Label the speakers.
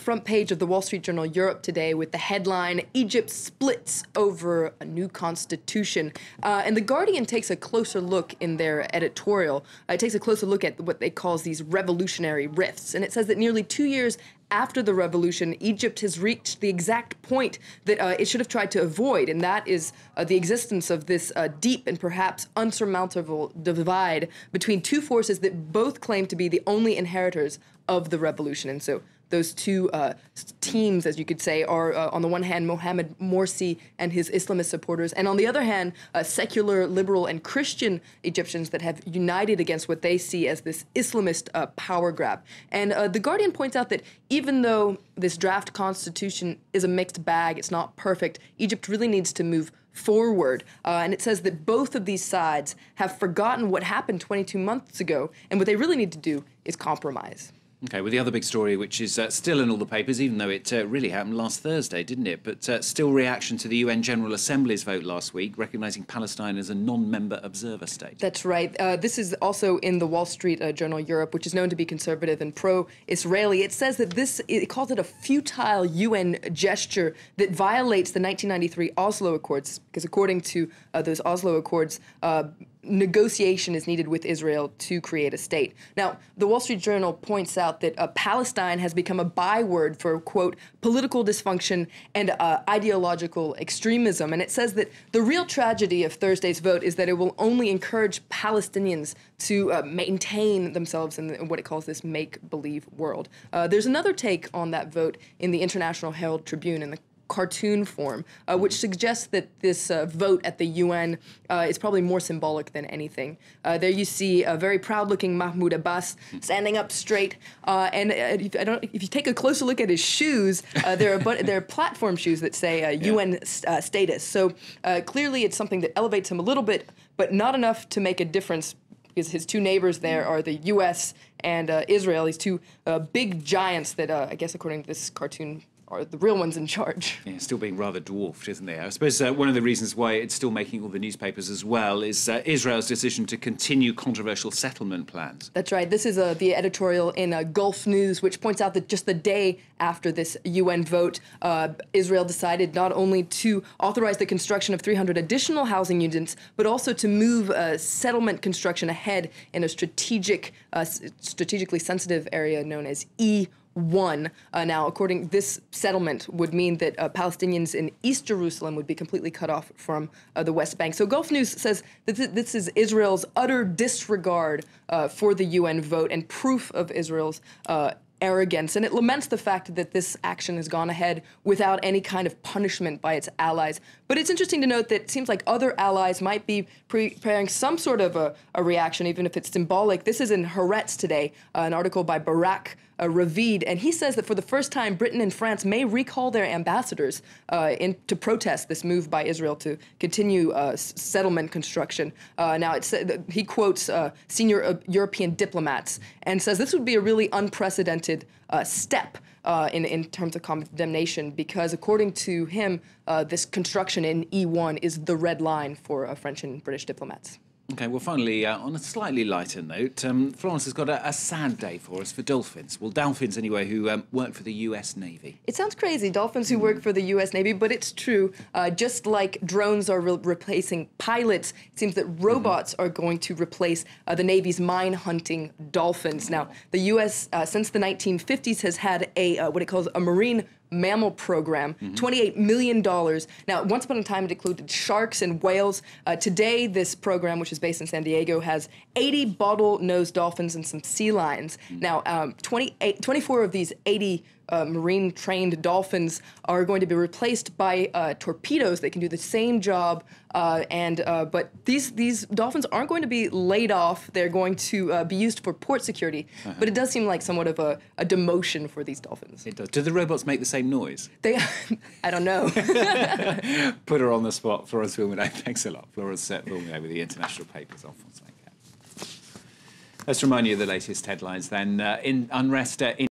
Speaker 1: front page of the Wall Street Journal Europe today with the headline, Egypt splits over a new constitution. And The Guardian takes a closer look in their editorial. It takes a closer look at what they call these revolutionary rifts. And it says that nearly 2 years after the revolution, Egypt has reached the exact point that it should have tried to avoid, and that is the existence of this deep and perhaps unsurmountable divide between two forces that both claim to be the only inheritors of the revolution. And so those two teams, as you could say, are on the one hand Mohamed Morsi and his Islamist supporters, and on the other hand secular, liberal, and Christian Egyptians that have united against what they see as this Islamist power grab. And The Guardian points out that even though this draft constitution is a mixed bag, it's not perfect, Egypt really needs to move forward. And it says that both of these sides have forgotten what happened 22 months ago, and what they really need to do is compromise.
Speaker 2: OK, well, the other big story, which is still in all the papers, even though it really happened last Thursday, didn't it? But still reaction to the UN General Assembly's vote last week, recognising Palestine as a non-member observer state. That's
Speaker 1: right. This is also in the Wall Street Journal Europe, which is known to be conservative and pro-Israeli. It says that it calls it a futile UN gesture that violates the 1993 Oslo Accords, because according to those Oslo Accords, negotiation is needed with Israel to create a state. Now, the Wall Street Journal points out that Palestine has become a byword for, quote, political dysfunction and ideological extremism. And it says that the real tragedy of Thursday's vote is that it will only encourage Palestinians to maintain themselves in what it calls this make-believe world. There's another take on that vote in the International Herald Tribune in the cartoon form, which suggests that this vote at the UN is probably more symbolic than anything. There you see a very proud-looking Mahmoud Abbas standing up straight, and if you take a closer look at his shoes, they're platform shoes that say UN status. So clearly it's something that elevates him a little bit, but not enough to make a difference, because his two neighbors there are the U.S. and Israel, these two big giants that, I guess according to this cartoon, are the real ones in charge.
Speaker 2: Yeah, still being rather dwarfed, isn't they? I suppose one of the reasons why it's still making all the newspapers as well is Israel's decision to continue controversial settlement plans.
Speaker 1: That's right. This is the editorial in Gulf News, which points out that just the day after this UN vote, Israel decided not only to authorize the construction of 300 additional housing units, but also to move settlement construction ahead in a strategically sensitive area known as E1. Now, according this settlement would mean that Palestinians in East Jerusalem would be completely cut off from the West Bank. So Gulf News says that this is Israel's utter disregard for the UN vote and proof of Israel's arrogance, and it laments the fact that this action has gone ahead without any kind of punishment by its allies. But it's interesting to note that it seems like other allies might be preparing some sort of a reaction, even if it's symbolic. This is in Haaretz today, an article by Barak Ravid, and he says that for the first time, Britain and France may recall their ambassadors to protest this move by Israel to continue settlement construction. Now, he quotes senior European diplomats and says this would be a really unprecedented step in terms of condemnation, because according to him, this construction in E1 is the red line for French and British diplomats.
Speaker 2: OK, well, finally, on a slightly lighter note, Florence has got a sad day for us for dolphins. Well, dolphins, anyway, who work for the US Navy.
Speaker 1: It sounds crazy, dolphins who work for the US Navy, but it's true. Just like drones are replacing pilots, it seems that robots are going to replace the Navy's mine-hunting dolphins. Now, the US, since the 1950s, has had what it calls a marine mammal program, $28 million. Now, once upon a time, it included sharks and whales. Today, this program, which is based in San Diego, has 80 bottlenose dolphins and some sea lions. Now, 24 of these 80 marine-trained dolphins are going to be replaced by torpedoes. They can do the same job, but these dolphins aren't going to be laid off. They're going to be used for port security. But it does seem like somewhat of a demotion for these dolphins.
Speaker 2: It does. Do the robots make the same noise?
Speaker 1: I don't know.
Speaker 2: Put her on the spot. Florence Filmino, thanks a lot. Florence Filmino with the international papers on France. Let's remind you of the latest headlines then. In unrest in